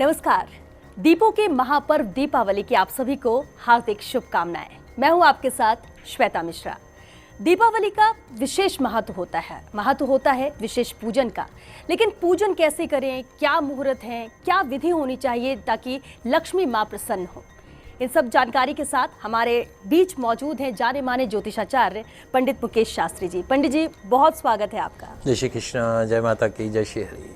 नमस्कार। दीपों के महापर्व दीपावली की आप सभी को हार्दिक शुभकामनाएं। मैं हूं आपके साथ श्वेता मिश्रा। दीपावली का विशेष महत्व होता है विशेष पूजन का। लेकिन पूजन कैसे करें, क्या मुहूर्त हैं, क्या विधि होनी चाहिए ताकि लक्ष्मी मां प्रसन्न हो, इन सब जानकारी के साथ हमारे बीच मौजूद हैं जाने माने ज्योतिषाचार्य पंडित मुकेश शास्त्री जी। पंडित जी, बहुत स्वागत है आपका। जय श्री कृष्ण, जय माता की, जय श्री हरि।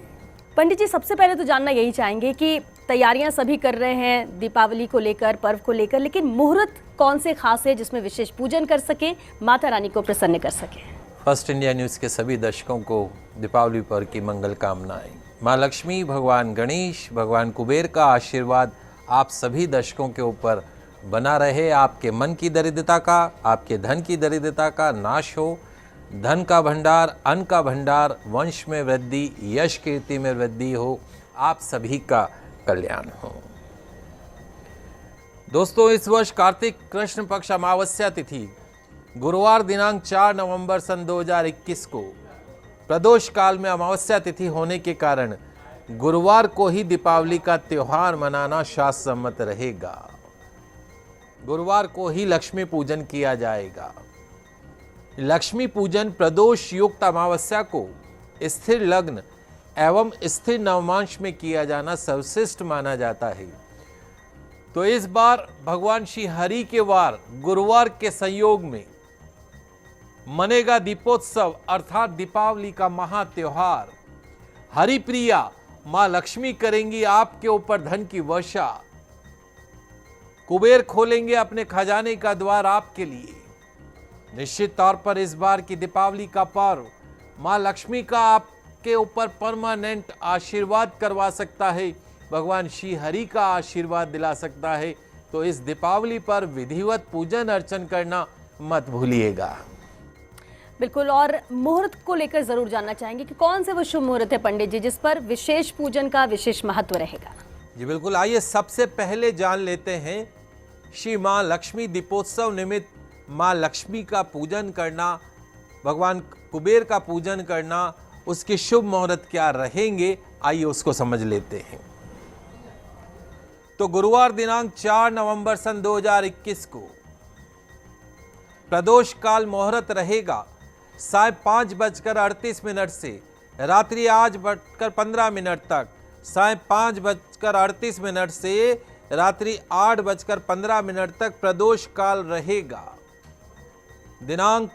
पंडित जी, सबसे पहले तो जानना यही चाहेंगे कि तैयारियां सभी कर रहे हैं दीपावली को लेकर, पर्व को लेकर, लेकिन मुहूर्त कौन से खास है जिसमें विशेष पूजन कर सके, माता रानी को प्रसन्न कर सके। फर्स्ट इंडिया न्यूज़ के सभी दर्शकों को दीपावली पर्व की मंगल कामनाएं। माँ लक्ष्मी, भगवान गणेश, भगवान कुबेर का आशीर्वाद आप सभी दर्शकों के ऊपर बना रहे। आपके मन की दरिद्रता का, आपके धन की दरिद्रता का नाश हो। धन का भंडार, अन्न का भंडार, वंश में वृद्धि, यश कीर्ति में वृद्धि हो। आप सभी का कल्याण हो। दोस्तों, इस वर्ष कार्तिक कृष्ण पक्ष अमावस्या तिथि गुरुवार दिनांक 4 नवंबर सन 2021 को प्रदोष काल में अमावस्या तिथि होने के कारण गुरुवार को ही दीपावली का त्योहार मनाना शास्त्र सम्मत रहेगा। गुरुवार को ही लक्ष्मी पूजन किया जाएगा। लक्ष्मी पूजन प्रदोष युक्त अमावस्या को स्थिर लग्न एवं स्थिर नवमांश में किया जाना सर्वश्रेष्ठ माना जाता है। तो इस बार भगवान श्री हरि के वार गुरुवार के संयोग में मनेगा दीपोत्सव अर्थात दीपावली का महा त्योहार। हरिप्रिया मां लक्ष्मी करेंगी आपके ऊपर धन की वर्षा। कुबेर खोलेंगे अपने खजाने का द्वार आपके लिए। निश्चित तौर पर इस बार की दीपावली का पर्व मां लक्ष्मी का आपके ऊपर परमानेंट आशीर्वाद करवा सकता है, भगवान श्री हरि का आशीर्वाद दिला सकता है। तो इस दीपावली पर विधिवत पूजन अर्चन करना मत भूलिएगा। बिल्कुल। और मुहूर्त को लेकर जरूर जानना चाहेंगे कि कौन से वो शुभ मुहूर्त है पंडित जी जिस पर विशेष पूजन का विशेष महत्व रहेगा। जी बिल्कुल, आइए सबसे पहले जान लेते हैं श्री मां लक्ष्मी दीपोत्सव निमित्त मां लक्ष्मी का पूजन करना, भगवान कुबेर का पूजन करना, उसके शुभ मुहूर्त क्या रहेंगे, आइए उसको समझ लेते हैं। तो गुरुवार दिनांक 4 नवंबर सन 2021 को प्रदोष काल मुहूर्त रहेगा 5:38 से रात्रि 8:15 तक, 5:38 से रात्रि 8:15 तक प्रदोष काल रहेगा। दिनांक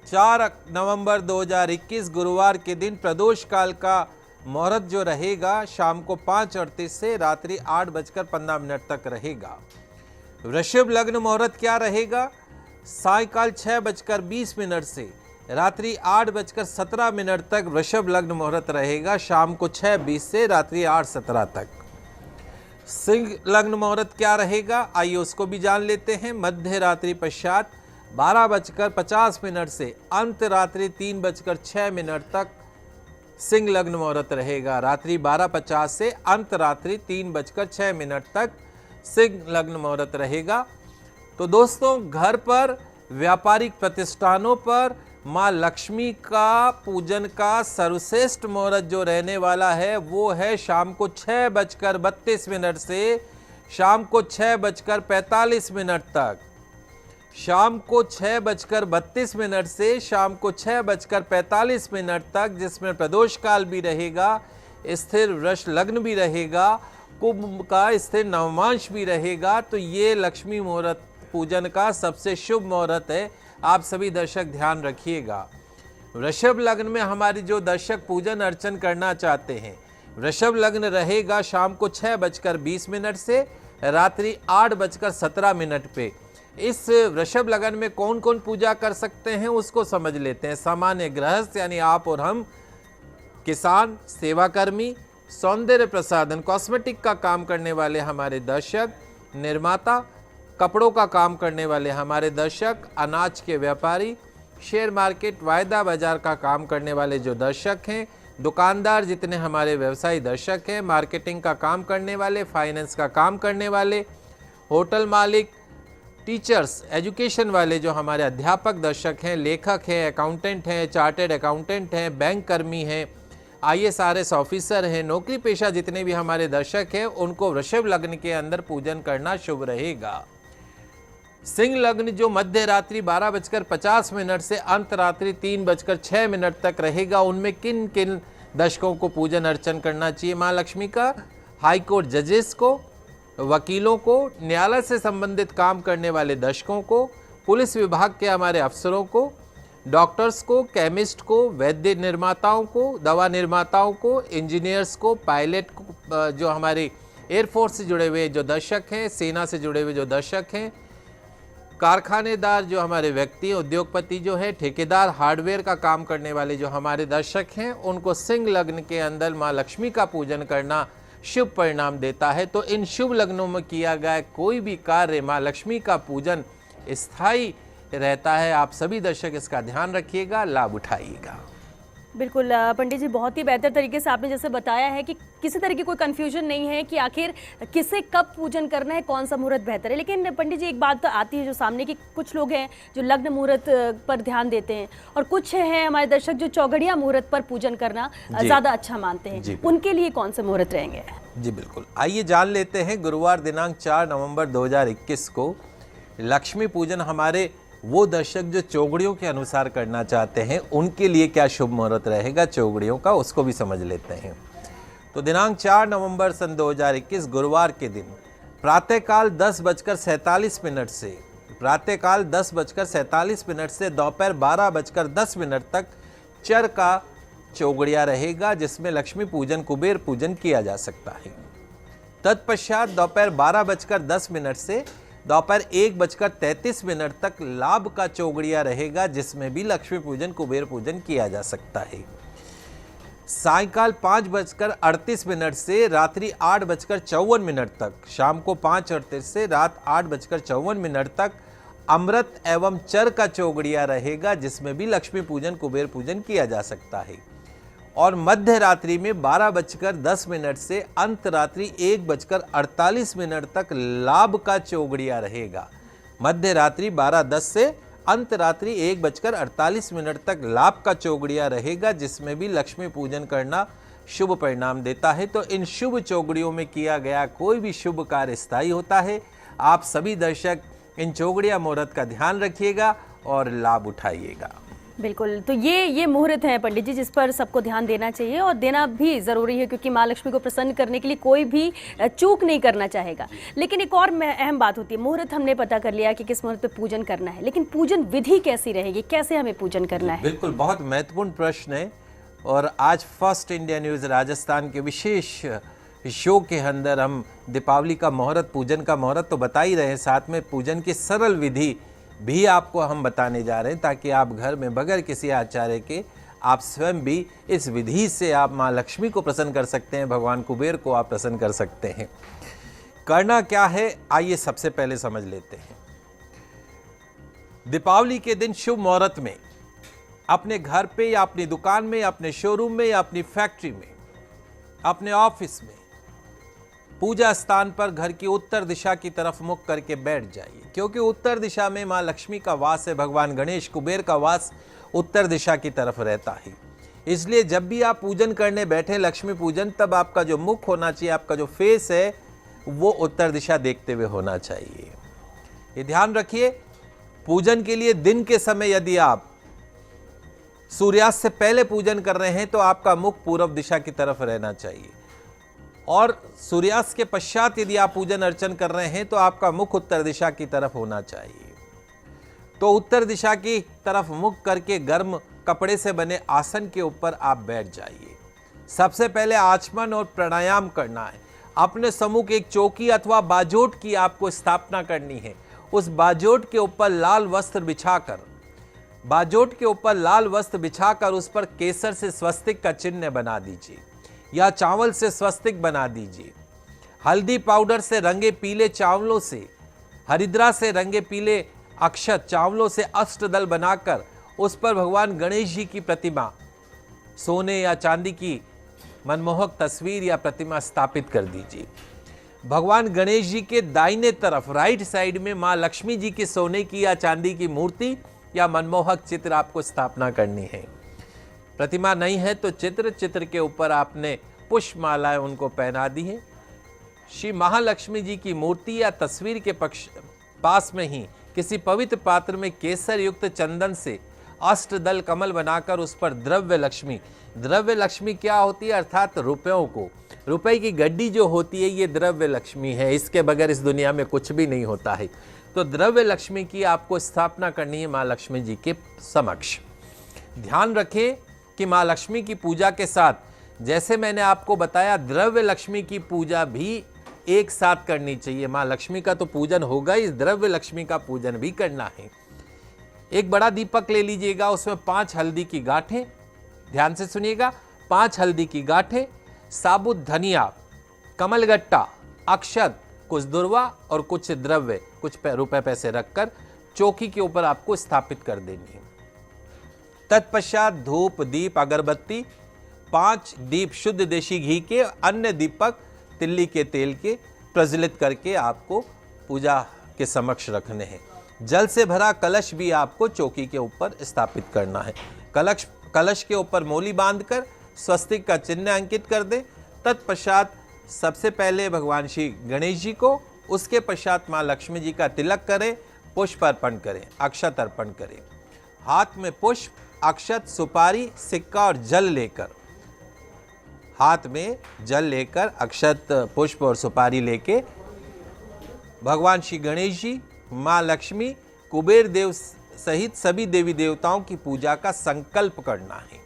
4 नवंबर 2021 गुरुवार के दिन प्रदोष काल का मुहूर्त जो रहेगा शाम को 5:38 से रात्रि 8:15 तक रहेगा। वृषभ लग्न मुहूर्त क्या रहेगा? सायकाल 6:20 से रात्रि 8:17 तक वृषभ लग्न मुहूर्त रहेगा। शाम को 6:20 से रात्रि 8:17 तक। सिंह लग्न मुहूर्त क्या रहेगा, आइए उसको भी जान लेते हैं। मध्य रात्रि पश्चात 12:50 से अंत रात्रि 3:06 तक सिंह लग्न मुहूर्त रहेगा। रात्रि 12:50 से अंत रात्रि 3:06 तक सिंह लग्न मुहूर्त रहेगा। तो दोस्तों, घर पर, व्यापारिक प्रतिष्ठानों पर मां लक्ष्मी का पूजन का सर्वश्रेष्ठ मुहूर्त जो रहने वाला है वो है शाम को 6:32 से शाम को 6:45 तक। शाम को 6:32 से शाम को 6:45 तक, जिसमें प्रदोष काल भी रहेगा, स्थिर वृष लग्न भी रहेगा, कुंभ का स्थिर नवमांश भी रहेगा। तो ये लक्ष्मी मुहूर्त पूजन का सबसे शुभ मुहूर्त है। आप सभी दर्शक ध्यान रखिएगा। वृषभ लग्न में हमारी जो दर्शक पूजन अर्चन करना चाहते हैं, वृषभ लग्न रहेगा शाम को 6:20 से रात्रि 8:17 पे। इस वृषभ लगन में कौन कौन पूजा कर सकते हैं उसको समझ लेते हैं। सामान्य गृहस्थ यानी आप और हम, किसान, सेवाकर्मी, सौंदर्य प्रसाधन कॉस्मेटिक का काम करने वाले हमारे दर्शक, निर्माता, कपड़ों का काम करने वाले हमारे दर्शक, अनाज के व्यापारी, शेयर मार्केट वायदा बाजार का काम करने वाले जो दर्शक हैं, दुकानदार जितने हमारे व्यवसायी दर्शक हैं, मार्केटिंग का काम करने वाले, फाइनेंस का काम करने वाले, होटल मालिक, टीचर्स, एजुकेशन वाले जो हमारे अध्यापक दर्शक हैं, लेखक हैं, अकाउंटेंट हैं, चार्टेड अकाउंटेंट हैं, बैंक कर्मी हैं, IAS ऑफिसर हैं, नौकरी पेशा जितने भी हमारे दर्शक हैं, उनको वृषभ लग्न के अंदर पूजन करना शुभ रहेगा। सिंह लग्न जो मध्य रात्रि 12:50 से अंत रात्रि 3:06 तक रहेगा, उनमें किन किन दर्शकों को पूजन अर्चन करना चाहिए माँ लक्ष्मी का? हाई कोर्ट जजेस को, वकीलों को, न्यायालय से संबंधित काम करने वाले दर्शकों को, पुलिस विभाग के हमारे अफसरों को, डॉक्टर्स को, केमिस्ट को, वैद्य निर्माताओं को, दवा निर्माताओं को, इंजीनियर्स को, पायलट को, जो हमारे एयरफोर्स से जुड़े हुए जो दर्शक हैं, सेना से जुड़े हुए जो दर्शक हैं, कारखानेदार जो हमारे व्यक्ति, उद्योगपति जो है, ठेकेदार, हार्डवेयर का काम करने वाले जो हमारे दर्शक हैं, उनको सिंह लग्न के अंदर माँ लक्ष्मी का पूजन करना शुभ परिणाम देता है। तो इन शुभ लग्नों में किया गया कोई भी कार्य माँ लक्ष्मी का पूजन स्थायी रहता है। आप सभी दर्शक इसका ध्यान रखिएगा, लाभ उठाइएगा। बिल्कुल पंडित जी, बहुत ही बेहतर तरीके से आपने जैसे बताया है कि किसी तरह की कोई कंफ्यूजन नहीं है कि आखिर किसे कब पूजन करना है, कौन सा मुहूर्त बेहतर है। लेकिन पंडित जी, एक बात तो आती है जो सामने कि कुछ लोग हैं जो लग्न मुहूर्त पर ध्यान देते हैं और कुछ हैं हमारे दर्शक जो चौघड़िया मुहूर्त पर पूजन करना ज़्यादा अच्छा मानते हैं। उनके लिए कौन से मुहूर्त रहेंगे? जी बिल्कुल, आइए जान लेते हैं। गुरुवार दिनांक 4 नवंबर 2021 को लक्ष्मी पूजन हमारे वो दर्शक जो चौगड़ियों के अनुसार करना चाहते हैं, उनके लिए क्या शुभ मुहूर्त रहेगा चौगड़ियों का, उसको भी समझ लेते हैं। तो दिनांक 4 नवंबर सन 2021 गुरुवार के दिन प्रातःकाल 10:47 से प्रातःकाल 10:47 से दोपहर 12:10 तक चर का चौगड़िया रहेगा, जिसमें लक्ष्मी पूजन, कुबेर पूजन किया जा सकता है। तत्पश्चात दोपहर 12:10 से दोपहर 1:33 तक लाभ का चौगड़िया रहेगा, जिसमें भी लक्ष्मी पूजन, कुबेर पूजन किया जा सकता है। सायकाल 5:38 से रात्रि 8:54 तक, शाम को 5:38 से रात 8:54 तक अमृत एवं चर का चौगड़िया रहेगा, जिसमें भी लक्ष्मी पूजन, कुबेर पूजन किया जा सकता है। और मध्य रात्रि में 12:10 से अंत रात्रि 1:48 तक लाभ का चौगड़िया रहेगा। मध्य रात्रि 12:10 से अंत रात्रि 1:48 तक लाभ का चौगड़िया रहेगा, जिसमें भी लक्ष्मी पूजन करना शुभ परिणाम देता है। तो इन शुभ चौगड़ियों में किया गया कोई भी शुभ कार्य स्थायी होता है। आप सभी दर्शक इन चौगड़िया मुहूर्त का ध्यान रखिएगा और लाभ उठाइएगा। बिल्कुल, तो ये मुहूर्त है पंडित जी, जिस पर सबको ध्यान देना चाहिए और देना भी ज़रूरी है, क्योंकि माँ लक्ष्मी को प्रसन्न करने के लिए कोई भी चूक नहीं करना चाहेगा। लेकिन एक और अहम बात होती है, मुहूर्त हमने पता कर लिया कि किस मुहूर्त पे पूजन करना है, लेकिन पूजन विधि कैसी रहेगी, कैसे हमें पूजन करना है? बिल्कुल, बहुत महत्वपूर्ण प्रश्न है। और आज फर्स्ट इंडिया न्यूज़ राजस्थान के विशेष शो के अंदर हम दीपावली का मुहूर्त, पूजन का मुहूर्त तो बता ही रहे हैं, साथ में पूजन की सरल विधि भी आपको हम बताने जा रहे हैं, ताकि आप घर में बगैर किसी आचार्य के आप स्वयं भी इस विधि से आप माँ लक्ष्मी को प्रसन्न कर सकते हैं, भगवान कुबेर को आप प्रसन्न कर सकते हैं। करना क्या है, आइए सबसे पहले समझ लेते हैं। दीपावली के दिन शुभ मुहूर्त में अपने घर पे या अपनी दुकान में, अपने शोरूम में या अपनी फैक्ट्री में, अपने ऑफिस में, पूजा स्थान पर घर की उत्तर दिशा की तरफ मुख करके बैठ जाइए, क्योंकि उत्तर दिशा में माँ लक्ष्मी का वास है, भगवान गणेश, कुबेर का वास उत्तर दिशा की तरफ रहता है। इसलिए जब भी आप पूजन करने बैठे, लक्ष्मी पूजन, तब आपका जो मुख होना चाहिए, आपका जो फेस है, वो उत्तर दिशा देखते हुए होना चाहिए। ये ध्यान रखिए। पूजन के लिए दिन के समय यदि आप सूर्यास्त से पहले पूजन कर रहे हैं तो आपका मुख पूर्व दिशा की तरफ रहना चाहिए, और सूर्यास्त के पश्चात यदि आप पूजन अर्चन कर रहे हैं तो आपका मुख उत्तर दिशा की तरफ होना चाहिए। तो उत्तर दिशा की तरफ मुख करके गर्म कपड़े से बने आसन के ऊपर आप बैठ जाइए। सबसे पहले आचमन और प्राणायाम करना है। अपने सम्मुख एक चौकी अथवा बाजोट की आपको स्थापना करनी है। उस बाजोट के ऊपर लाल वस्त्र बिछाकर उस पर केसर से स्वस्तिक का चिन्ह बना दीजिए या चावल से स्वस्तिक बना दीजिए। हल्दी पाउडर से रंगे पीले चावलों से, हरिद्रा से रंगे पीले अक्षत चावलों से अष्टदल बनाकर उस पर भगवान गणेश जी की प्रतिमा, सोने या चांदी की मनमोहक तस्वीर या प्रतिमा स्थापित कर दीजिए। भगवान गणेश जी के दाहिने तरफ राइट साइड में माँ लक्ष्मी जी की सोने की या चांदी की मूर्ति या मनमोहक चित्र आपको स्थापना करनी है। प्रतिमा नहीं है तो चित्र के ऊपर आपने पुष्प मालाएं उनको पहना दी है। श्री महालक्ष्मी जी की मूर्ति या तस्वीर के पास में ही किसी पवित्र पात्र में केसर युक्त चंदन से अष्टदल कमल बनाकर उस पर द्रव्य लक्ष्मी क्या होती है, अर्थात रुपए की गड्डी जो होती है ये द्रव्य लक्ष्मी है, इसके बगैर इस दुनिया में कुछ भी नहीं होता है। तो द्रव्य लक्ष्मी की आपको स्थापना करनी है माँ लक्ष्मी जी के समक्ष। ध्यान रखें कि माँ लक्ष्मी की पूजा के साथ जैसे मैंने आपको बताया द्रव्य लक्ष्मी की पूजा भी एक साथ करनी चाहिए। माँ लक्ष्मी का तो पूजन होगा, इस द्रव्य लक्ष्मी का पूजन भी करना है। एक बड़ा दीपक ले लीजिएगा, उसमें 5 हल्दी की गांठें, ध्यान से सुनिएगा, 5 हल्दी की गांठें, साबुत धनिया, कमलगट्टा, अक्षत, कुछ दुर्वा और कुछ द्रव्य, कुछ रुपए पैसे रखकर चौकी के ऊपर आपको स्थापित कर देनी है। तत्पश्चात धूप, दीप, अगरबत्ती, 5 दीप शुद्ध देशी घी के, अन्य दीपक तिल्ली के तेल के प्रज्वलित करके आपको पूजा के समक्ष रखने हैं। जल से भरा कलश भी आपको चौकी के ऊपर स्थापित करना है। कलश के ऊपर मोली बांधकर स्वस्तिक का चिन्ह अंकित कर दें। तत्पश्चात सबसे पहले भगवान श्री गणेश जी को, उसके पश्चात माँ लक्ष्मी जी का तिलक करें, पुष्प अर्पण करें, अक्षत अर्पण करें। हाथ में पुष्प, अक्षत, सुपारी, सिक्का और जल लेकर, हाथ में जल लेकर, अक्षत, पुष्प और सुपारी लेके भगवान श्री गणेश जी, माँ लक्ष्मी, कुबेर देव सहित सभी देवी देवताओं की पूजा का संकल्प करना है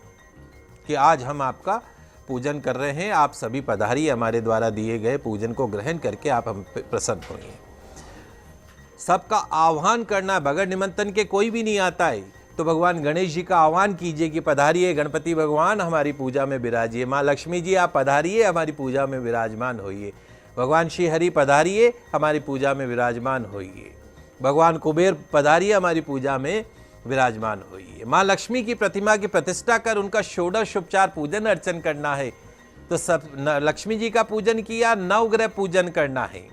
कि आज हम आपका पूजन कर रहे हैं, आप सभी पधारिए, हमारे द्वारा दिए गए पूजन को ग्रहण करके आप हम पे प्रसन्न होइए। सबका आह्वान करना, बगैर निमंत्रण के कोई भी नहीं आता है, तो भगवान गणेश जी का आह्वान कीजिए कि पधारिए गणपति भगवान, हमारी पूजा में विराजिए। माँ लक्ष्मी जी आप पधारिए, हमारी पूजा में विराजमान होइए। भगवान श्री हरि पधारिए, हमारी पूजा में विराजमान होइए। भगवान कुबेर पधारिए, हमारी पूजा में विराजमान होइए। माँ लक्ष्मी की प्रतिमा की प्रतिष्ठा कर उनका षोडश उपचार पूजन अर्चन करना है। तो सब लक्ष्मी जी का पूजन किया, नवग्रह पूजन करना है,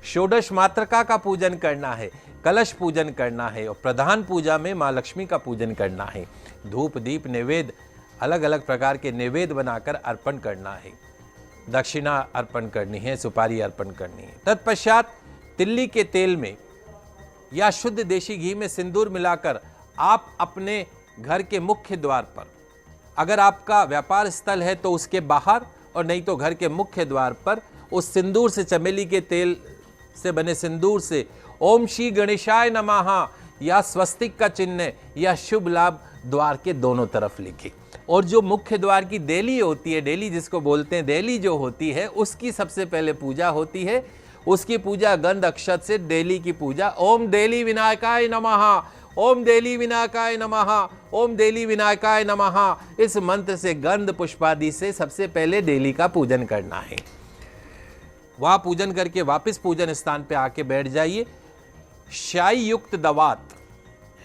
षोडश मातृका का पूजन करना है, कलश पूजन करना है और प्रधान पूजा में माँ लक्ष्मी का पूजन करना है। धूप, दीप, नैवेद्य, अलग अलग प्रकार के नैवेद्य बनाकर अर्पण करना है, दक्षिणा अर्पण करनी है, सुपारी अर्पण करनी है। तत्पश्चात तिल्ली के तेल में या शुद्ध देशी घी में सिंदूर मिलाकर आप अपने घर के मुख्य द्वार पर, अगर आपका व्यापार स्थल है तो उसके बाहर, और नहीं तो घर के मुख्य द्वार पर उस सिंदूर से, चमेली के तेल से बने सिंदूर से ओम श्री गणेशाय नमः या स्वस्तिक का चिन्ह या शुभ लाभ द्वार के दोनों तरफ लिखे। और जो मुख्य द्वार की देली होती है, देली जिसको बोलते हैं, देली जो होती है उसकी सबसे पहले पूजा होती है। उसकी पूजा गंध अक्षत से, देली की पूजा ओम देली विनायकाय नमः, ओम देली विनायकाय नमः, ओम देली विनायकाय नमः, इस मंत्र से गंध पुष्पादि से सबसे पहले देली का पूजन करना है। वहां पूजन करके वापस पूजन स्थान पे आके बैठ जाइए। शाई युक्त दवात,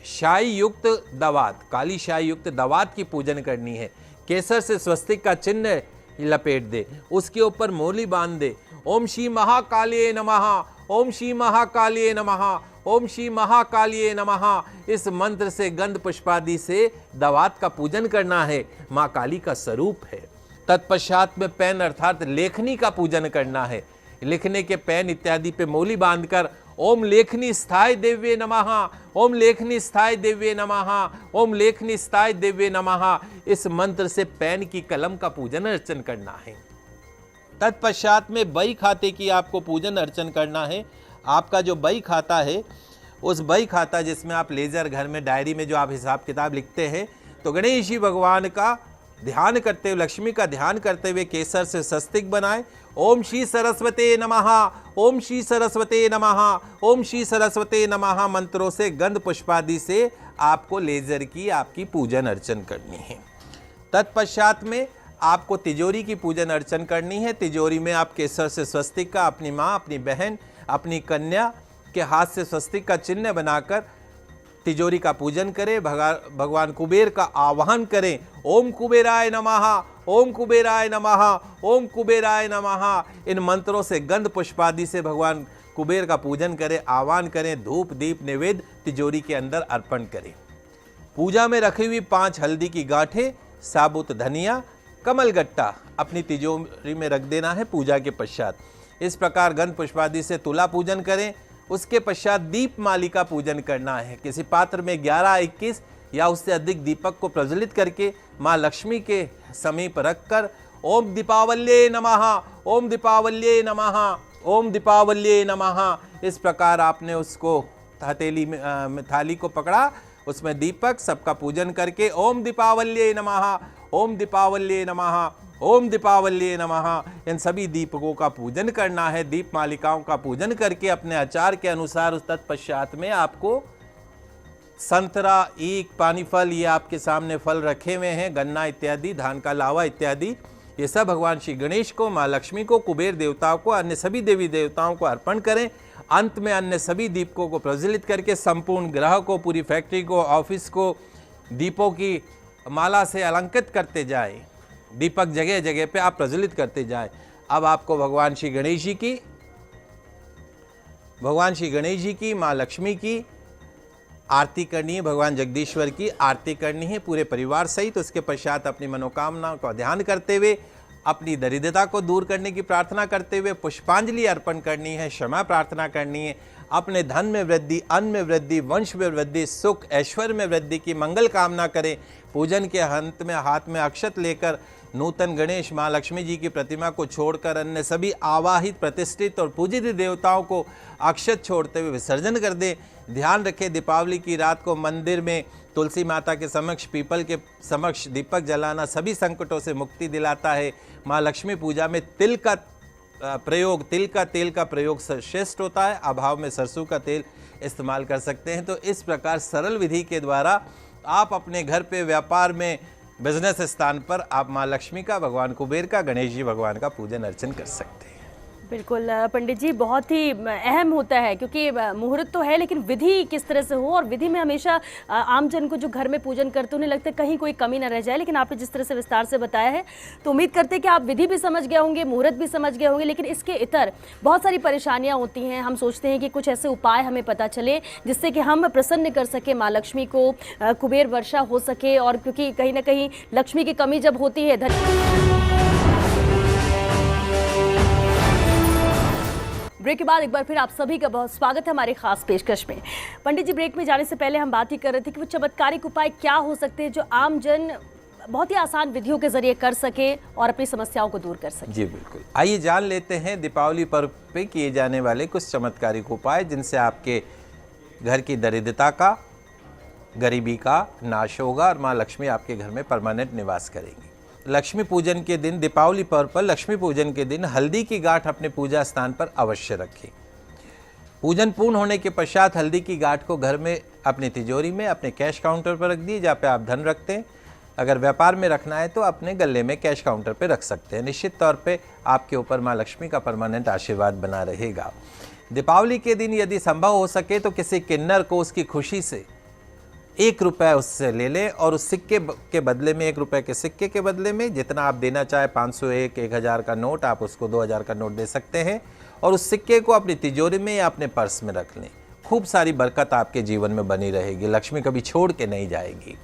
शाई युक्त दवात, काली शाई युक्त दवात की पूजन करनी है। केसर से स्वस्तिक का चिन्ह लपेट दे, उसके ऊपर मोली बांध दे। ओम श्री महाकालिये नमः, ओम श्री महाकालिये नमः, ओम श्री महाकालिये नमः, इस मंत्र से गंध पुष्पादि से दवात का पूजन करना है, माँ काली का स्वरूप है। तत्पश्चात में पेन अर्थात लेखनी का पूजन करना है। लिखने के पेन इत्यादि पे मोली बांधकर ओम लेखनी स्थाय देव्ये नमः, ओम लेखनी स्थाय देव्ये नमः, ओम लेखनी स्थाय देव्ये नमः, इस मंत्र से पेन की कलम का पूजन अर्चन करना है। तत्पश्चात में बही खाते की आपको पूजन अर्चन करना है। आपका जो बही खाता है, उस बही खाता जिसमें आप लेजर घर में डायरी में जो आप हिसाब किताब लिखते हैं, तो गणेश जी भगवान का ध्यान करते हुए, लक्ष्मी का ध्यान करते हुए केसर से स्वस्तिक बनाए। ओम श्री सरस्वते नमः, ओम श्री सरस्वते नमः, ओम श्री सरस्वते नमः मंत्रों से गंध पुष्पादि से आपको लेजर की आपकी पूजन अर्चन करनी है। तत्पश्चात में आपको तिजोरी की पूजन अर्चन करनी है। तिजोरी में आप केसर से स्वस्तिक का, अपनी माँ, अपनी बहन, अपनी कन्या के हाथ से स्वस्तिक का चिन्ह बनाकर तिजोरी का पूजन करें। भगवान कुबेर का आवाहन करें। ओम कुबेराय नमः, ओम कुबेराय नमः, ओम कुबेराय नमः, इन मंत्रों से गंध पुष्पादि से भगवान कुबेर का पूजन करें, आह्वान करें। धूप, दीप, नैवेद्य तिजोरी के अंदर अर्पण करें। पूजा में रखी हुई 5 हल्दी की गांठें साबुत धनिया, कमलगट्टा अपनी तिजोरी में रख देना है पूजा के पश्चात। इस प्रकार गंध पुष्पादि से तुला पूजन करें। उसके पश्चात दीप मालिका पूजन करना है। किसी पात्र में 11, 21 या उससे अधिक दीपक को प्रज्वलित करके माँ लक्ष्मी के समीप रखकर ओम दीपावल्ये नमः, ओम दीपावल्ये नमः, ओम दीपावल्ये नमः, इस प्रकार आपने उसको हथेली में थाली को पकड़ा, उसमें दीपक सबका पूजन करके ओम दीपावल्ये नमः, ओम दीपावल्ये नमः, ओम दीपावल्ये नमः, इन सभी दीपकों का पूजन करना है। दीप मालिकाओं का पूजन करके अपने आचार के अनुसार उस तत्पश्चात में आपको संतरा, ईख, पानी फल, ये आपके सामने फल रखे हुए हैं, गन्ना इत्यादि, धान का लावा इत्यादि, ये सब भगवान श्री गणेश को, माँ लक्ष्मी को, कुबेर देवताओं को, अन्य सभी देवी देवताओं को अर्पण करें। अंत में अन्य सभी दीपकों को प्रज्वलित करके संपूर्ण ग्रह को, पूरी फैक्ट्री को, ऑफिस को दीपों की माला से अलंकृत करते जाएं। दीपक जगह जगह पे आप प्रज्वलित करते जाएं। अब आपको भगवान श्री गणेश जी की, माँ लक्ष्मी की आरती करनी है, भगवान जगदीश्वर की आरती करनी है पूरे परिवार सहित। उसके पश्चात अपनी मनोकामना का ध्यान करते हुए, अपनी दरिद्रता को दूर करने की प्रार्थना करते हुए पुष्पांजलि अर्पण करनी है, क्षमा प्रार्थना करनी है। अपने धन में वृद्धि, अन्न में वृद्धि, वंश में वृद्धि, सुख ऐश्वर्य में वृद्धि की मंगल कामना करें। पूजन के अंत में हाथ में अक्षत लेकर नूतन गणेश माँ लक्ष्मी जी की प्रतिमा को छोड़कर अन्य सभी आवाहित, प्रतिष्ठित और पूजित देवताओं को अक्षत छोड़ते हुए विसर्जन कर दें। ध्यान रखें, दीपावली की रात को मंदिर में तुलसी माता के समक्ष, पीपल के समक्ष दीपक जलाना सभी संकटों से मुक्ति दिलाता है। माँ लक्ष्मी पूजा में तिल का तेल का प्रयोग श्रेष्ठ होता है। अभाव में सरसों का तेल इस्तेमाल कर सकते हैं। तो इस प्रकार सरल विधि के द्वारा आप अपने घर पे, व्यापार में, बिजनेस स्थान पर आप माँ लक्ष्मी का, भगवान कुबेर का, गणेश जी भगवान का पूजन अर्चन कर सकते हैं। बिल्कुल पंडित जी, बहुत ही अहम होता है, क्योंकि मुहूर्त तो है लेकिन विधि किस तरह से हो, और विधि में हमेशा आम जन को जो घर में पूजन करते उन्हें लगता है कहीं कोई कमी ना रह जाए। लेकिन आपने जिस तरह से विस्तार से बताया है तो उम्मीद करते हैं कि आप विधि भी समझ गए होंगे, मुहूर्त भी समझ गए होंगे। लेकिन इसके इतर बहुत सारी परेशानियाँ होती हैं। हम सोचते हैं कि कुछ ऐसे उपाय हमें पता चले जिससे कि हम प्रसन्न कर सके माँ लक्ष्मी को, कुबेर वर्षा हो सके, और क्योंकि कहीं ना कहीं लक्ष्मी की कमी जब होती है। ब्रेक के बाद एक बार फिर आप सभी का बहुत स्वागत है हमारे खास पेशकश में। पंडित जी, ब्रेक में जाने से पहले हम बात ही कर रहे थे कि वो चमत्कारिक उपाय क्या हो सकते हैं जो आम जन बहुत ही आसान विधियों के जरिए कर सके और अपनी समस्याओं को दूर कर सके। जी बिल्कुल, आइए जान लेते हैं दीपावली पर्व पे किए जाने वाले कुछ चमत्कारिक उपाय जिनसे आपके घर की दरिद्रता का, गरीबी का नाश होगा और माँ लक्ष्मी आपके घर में परमानेंट निवास करेंगी। लक्ष्मी पूजन के दिन, दीपावली पर्व पर लक्ष्मी पूजन के दिन हल्दी की गांठ अपने पूजा स्थान पर अवश्य रखें। पूजन पूर्ण होने के पश्चात हल्दी की गांठ को घर में अपनी तिजोरी में, अपने कैश काउंटर पर रख दिए जहाँ पे आप धन रखते हैं। अगर व्यापार में रखना है तो अपने गले में कैश काउंटर पर रख सकते हैं। निश्चित तौर पे आपके ऊपर माँ लक्ष्मी का परमानेंट आशीर्वाद बना रहेगा। दीपावली के दिन यदि संभव हो सके तो किसी किन्नर को उसकी खुशी से 1 रुपये उससे ले लें और उस सिक्के के बदले में, 1 रुपये के सिक्के के बदले में जितना आप देना चाहे, 501, 1000 का नोट, आप उसको 2000 का नोट दे सकते हैं और उस सिक्के को अपनी तिजोरी में या अपने पर्स में रख लें। खूब सारी बरकत आपके जीवन में बनी रहेगी, लक्ष्मी कभी छोड़ के नहीं जाएगी।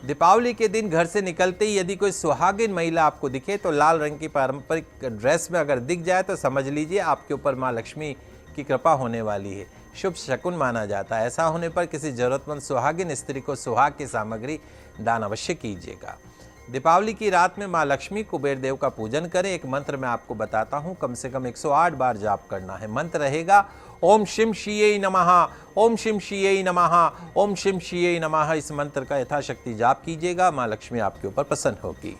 दीपावली के दिन घर से निकलते ही यदि कोई सुहागिन महिला आपको दिखे तो लाल रंग की पारंपरिक ड्रेस में अगर दिख जाए तो समझ लीजिए आपके ऊपर माँ लक्ष्मी की कृपा होने वाली है। शुभ शकुन माना जाता है। ऐसा होने पर किसी जरूरतमंद सुहागिन स्त्री को सुहाग की सामग्री दान अवश्य कीजिएगा। दीपावली की रात में माँ लक्ष्मी, कुबेर देव का पूजन करें। एक मंत्र मैं आपको बताता हूँ, कम से कम 108 बार जाप करना है। मंत्र रहेगा ओम शिम शिये नमः, ओम शिम शिये नमः, ओम शिम शिये नमः। इस मंत्र का यथाशक्ति जाप कीजिएगा, माँ लक्ष्मी आपके ऊपर प्रसन्न होगी।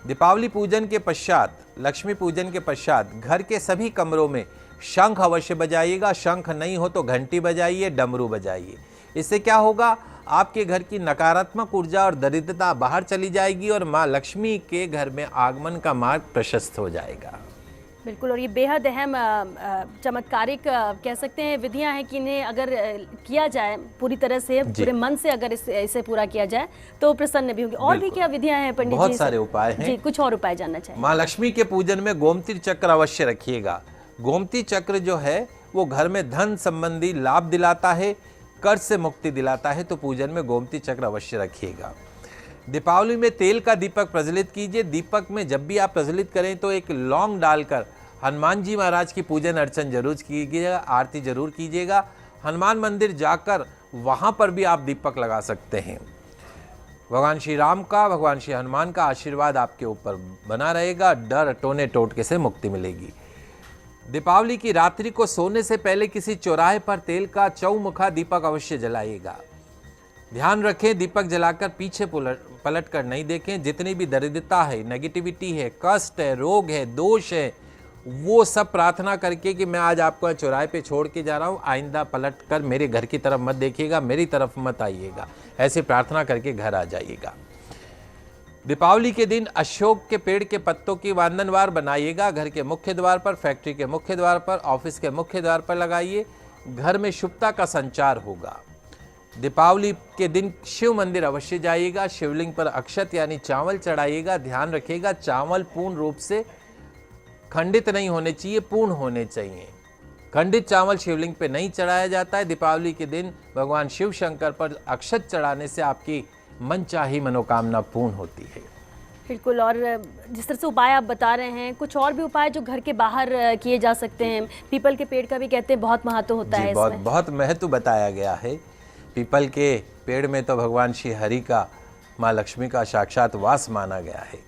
दीपावली पूजन के पश्चात, लक्ष्मी पूजन के पश्चात घर के सभी कमरों में शंख अवश्य बजाइएगा। शंख नहीं हो तो घंटी बजाइए, डमरू बजाइए। इससे क्या होगा, आपके घर की नकारात्मक ऊर्जा और दरिद्रता बाहर चली जाएगी और माँ लक्ष्मी के घर में आगमन का मार्ग प्रशस्त हो जाएगा। बिल्कुल, और ये बेहद अहम चमत्कारिक कह सकते हैं विधियां हैं कि इन्हें अगर किया जाए पूरी तरह से, पूरे मन से अगर इसे पूरा किया जाए तो प्रसन्न भी होंगे। और भी क्या विधियां हैं पंडित जी? बहुत सारे उपाय हैं जी, कुछ और उपाय जानना चाहिए। माँ लक्ष्मी के पूजन में गोमती चक्र अवश्य रखिएगा। गोमती चक्र जो है वो घर में धन संबंधी लाभ दिलाता है, कर्ज से मुक्ति दिलाता है, तो पूजन में गोमती चक्र अवश्य रखिएगा। दीपावली में तेल का दीपक प्रज्वलित कीजिए। दीपक में जब भी आप प्रज्वलित करें तो एक लौंग डालकर हनुमान जी महाराज की पूजन अर्चन जरूर कीजिएगा, आरती जरूर कीजिएगा। हनुमान मंदिर जाकर वहां पर भी आप दीपक लगा सकते हैं। भगवान श्री राम का, भगवान श्री हनुमान का आशीर्वाद आपके ऊपर बना रहेगा, डर टोने टोटके से मुक्ति मिलेगी। दीपावली की रात्रि को सोने से पहले किसी चौराहे पर तेल का चौमुखा दीपक अवश्य जलाइएगा। ध्यान रखें, दीपक जलाकर पीछे पलट कर नहीं देखें। जितनी भी दरिद्रता है, नेगेटिविटी है, कष्ट है, रोग है, दोष है, वो सब प्रार्थना करके कि मैं आज आपको चौराहे पे छोड़ के जा रहा हूँ, आइंदा पलट कर मेरे घर की तरफ मत देखिएगा, मेरी तरफ मत आइएगा, ऐसे प्रार्थना करके घर आ जाइएगा। दीपावली के दिन अशोक के पेड़ के पत्तों की वांदनवार बनाइएगा। घर के मुख्य द्वार पर, फैक्ट्री के मुख्य द्वार पर, ऑफिस के मुख्य द्वार पर लगाइए। घर में शुभता का संचार होगा। दीपावली के दिन शिव मंदिर अवश्य जाइएगा। शिवलिंग पर अक्षत यानी चावल चढ़ाइएगा। ध्यान रखिएगा, चावल पूर्ण रूप से खंडित नहीं होने चाहिए, पूर्ण होने चाहिए। खंडित चावल शिवलिंग पे नहीं चढ़ाया जाता है। दीपावली के दिन भगवान शिव शंकर पर अक्षत चढ़ाने से आपकी मनचाही मनोकामना पूर्ण होती है। बिल्कुल। और जिस तरह से उपाय आप बता रहे हैं, कुछ और भी उपाय जो घर के बाहर किए जा सकते हैं? पीपल के पेड़ का भी कहते हैं बहुत महत्व होता है बहुत इसमें। बहुत महत्व बताया गया है। पीपल के पेड़ में तो भगवान श्री हरि का, माँ लक्ष्मी का साक्षात वास माना गया है।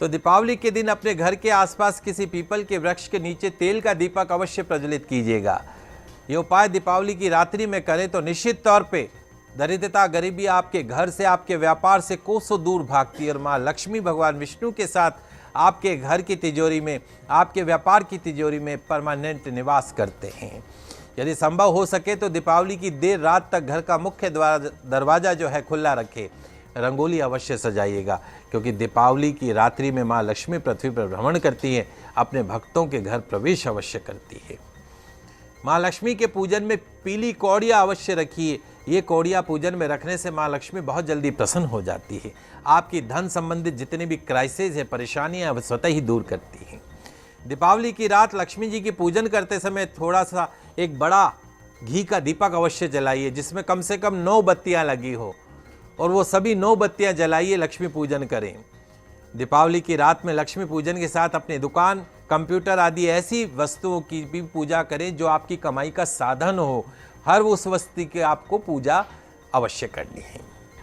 तो दीपावली के दिन अपने घर के आसपास किसी पीपल के वृक्ष के नीचे तेल का दीपक अवश्य प्रज्वलित कीजिएगा। ये उपाय दीपावली की रात्रि में करें तो निश्चित तौर पे दरिद्रता, गरीबी आपके घर से, आपके व्यापार से कोसों दूर भागती है और माँ लक्ष्मी भगवान विष्णु के साथ आपके घर की तिजोरी में, आपके व्यापार की तिजोरी में परमानेंट निवास करते हैं। यदि संभव हो सके तो दीपावली की देर रात तक घर का मुख्य दरवाजा जो है खुला रखे। रंगोली अवश्य सजाइएगा, क्योंकि दीपावली की रात्रि में माँ लक्ष्मी पृथ्वी पर भ्रमण करती है, अपने भक्तों के घर प्रवेश अवश्य करती है। माँ लक्ष्मी के पूजन में पीली कौड़ियाँ अवश्य रखिए। ये कौड़ियाँ पूजन में रखने से माँ लक्ष्मी बहुत जल्दी प्रसन्न हो जाती है। आपकी धन संबंधित जितने भी क्राइसिस है, परेशानियाँ, वह स्वतः ही दूर करती हैं। दीपावली की रात लक्ष्मी जी की पूजन करते समय थोड़ा सा एक बड़ा घी का दीपक अवश्य जलाइए, जिसमें कम से कम 9 बत्तियाँ लगी हो, और वो सभी 9 बत्तियाँ जलाइए, लक्ष्मी पूजन करें। दीपावली की रात में लक्ष्मी पूजन के साथ अपनी दुकान, कंप्यूटर आदि ऐसी वस्तुओं की भी पूजा करें जो आपकी कमाई का साधन हो। हर उस वस्तु की आपको पूजा अवश्य करनी है।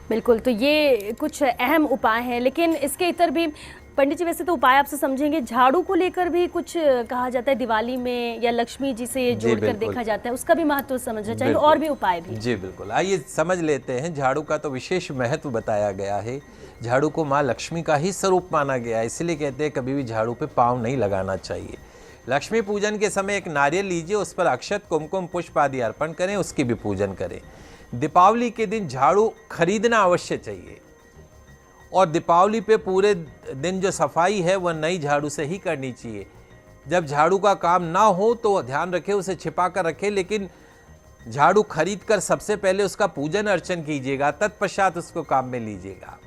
बिल्कुल। तो ये कुछ अहम उपाय हैं, लेकिन इसके इतर भी पंडित जी, वैसे तो उपाय आपसे समझेंगे, झाड़ू को लेकर भी कुछ कहा जाता है दिवाली में, या लक्ष्मी जी से जोड़कर देखा जाता है, उसका भी महत्व समझना चाहिए, और भी उपाय भी। जी बिल्कुल, आइए समझ लेते हैं। झाड़ू का तो विशेष महत्व बताया गया है। झाड़ू को माँ लक्ष्मी का ही स्वरूप माना गया है, इसलिए कहते हैं कभी भी झाड़ू पे पाँव नहीं लगाना चाहिए। लक्ष्मी पूजन के समय एक नारियल लीजिए, उस पर अक्षत, कुमकुम, पुष्प आदि अर्पण करें, उसकी भी पूजन करें। दीपावली के दिन झाड़ू खरीदना अवश्य चाहिए, और दीपावली पे पूरे दिन जो सफाई है वह नई झाड़ू से ही करनी चाहिए। जब झाड़ू का काम ना हो तो ध्यान रखें, उसे छिपा कर रखें, लेकिन झाड़ू खरीद कर सबसे पहले उसका पूजन अर्चन कीजिएगा, तत्पश्चात उसको काम में लीजिएगा।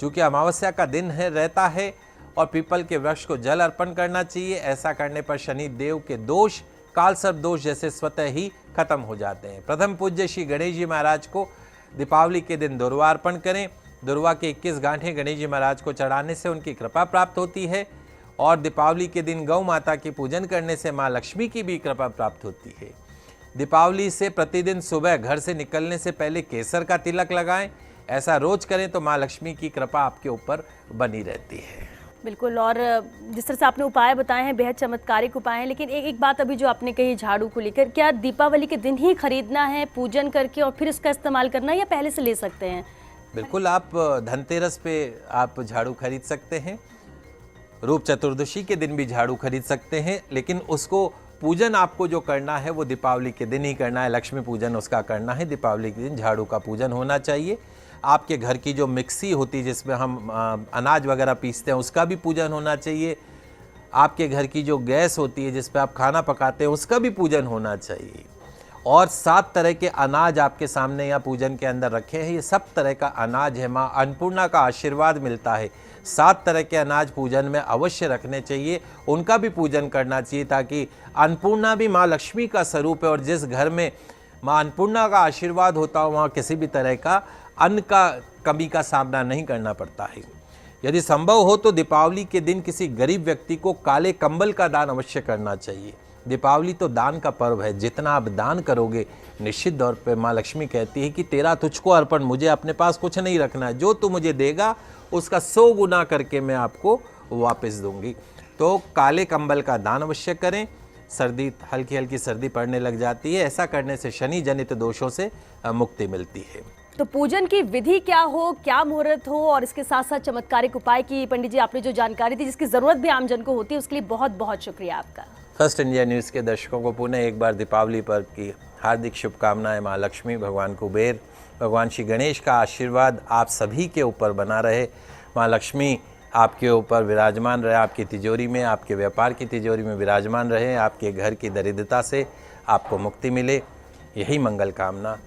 चूँकि अमावस्या का दिन है रहता है और पीपल के वृक्ष को जल अर्पण करना चाहिए। ऐसा करने पर शनि देव के दोष, कालसर्प दोष जैसे स्वतः ही खत्म हो जाते हैं। प्रथम पूज्य श्री गणेश जी महाराज को दीपावली के दिन दुर्वा अर्पण करें। दुर्वा के 21 गांठें गणेश जी महाराज को चढ़ाने से उनकी कृपा प्राप्त होती है, और दीपावली के दिन गौ माता की पूजन करने से माँ लक्ष्मी की भी कृपा प्राप्त होती है। दीपावली से प्रतिदिन सुबह घर से निकलने से पहले केसर का तिलक लगाएं। ऐसा रोज करें तो माँ लक्ष्मी की कृपा आपके ऊपर बनी रहती है। बिल्कुल। और जिस तरह से आपने उपाय बताए हैं, बेहद चमत्कारिक उपाय हैं, लेकिन एक बात अभी जो आपने कही झाड़ू को लेकर, क्या दीपावली के दिन ही खरीदना है पूजन करके और फिर उसका इस्तेमाल करना है, या पहले से ले सकते हैं? बिल्कुल, आप धनतेरस पे आप झाड़ू खरीद सकते हैं, रूप चतुर्दशी के दिन भी झाड़ू खरीद सकते हैं, लेकिन उसको पूजन आपको जो करना है वो दीपावली के दिन ही करना है। लक्ष्मी पूजन उसका करना है। दीपावली के दिन झाड़ू का पूजन होना चाहिए। आपके घर की जो मिक्सी होती है जिसमें हम अनाज वगैरह पीसते हैं, उसका भी पूजन होना चाहिए। आपके घर की जो गैस होती है जिस पे आप खाना पकाते हैं, उसका भी पूजन होना चाहिए। और 7 तरह के अनाज आपके सामने या पूजन के अंदर रखे हैं। ये सब तरह का अनाज है, माँ अन्नपूर्णा का आशीर्वाद मिलता है। 7 तरह के अनाज पूजन में अवश्य रखने चाहिए, उनका भी पूजन करना चाहिए, ताकि अन्नपूर्णा भी माँ लक्ष्मी का स्वरूप है, और जिस घर में माँ अन्नपूर्णा का आशीर्वाद होता हो वहाँ किसी भी तरह का अन्न का कमी का सामना नहीं करना पड़ता है। यदि संभव हो तो दीपावली के दिन किसी गरीब व्यक्ति को काले कंबल का दान अवश्य करना चाहिए। दीपावली तो दान का पर्व है, जितना आप दान करोगे निश्चित तौर पे माँ लक्ष्मी कहती है कि तेरा तुझको अर्पण, मुझे अपने पास कुछ नहीं रखना है, जो तू मुझे देगा उसका 100 गुना करके मैं आपको वापस दूंगी। तो काले कंबल का दान अवश्य करें। सर्दी, हल्की हल्की सर्दी पड़ने लग जाती है, ऐसा करने से शनि जनित दोषों से मुक्ति मिलती है। तो पूजन की विधि क्या हो, क्या मुहूर्त हो और इसके साथ साथ चमत्कारिक उपाय की पंडित जी आपने जो जानकारी दी, जिसकी जरूरत भी आमजन को होती है, उसके लिए बहुत बहुत शुक्रिया आपका। फर्स्ट इंडिया न्यूज़ के दर्शकों को पुनः एक बार दीपावली पर्व की हार्दिक शुभकामनाएं। माँ लक्ष्मी, भगवान कुबेर, भगवान श्री गणेश का आशीर्वाद आप सभी के ऊपर बना रहे। माँ लक्ष्मी आपके ऊपर विराजमान रहे, आपकी तिजोरी में, आपके व्यापार की तिजोरी में विराजमान रहे, आपके घर की दरिद्रता से आपको मुक्ति मिले, यही मंगल कामना।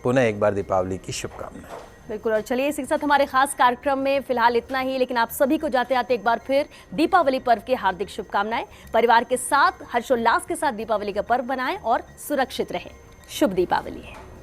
पुनः एक बार दीपावली की शुभकामनाएं। बिल्कुल। और चलिए इसी के साथ हमारे खास कार्यक्रम में फिलहाल इतना ही, लेकिन आप सभी को जाते आते एक बार फिर दीपावली पर्व की हार्दिक शुभकामनाएं। परिवार के साथ हर्षोल्लास के साथ दीपावली का पर्व बनाएं और सुरक्षित रहें। शुभ दीपावली है।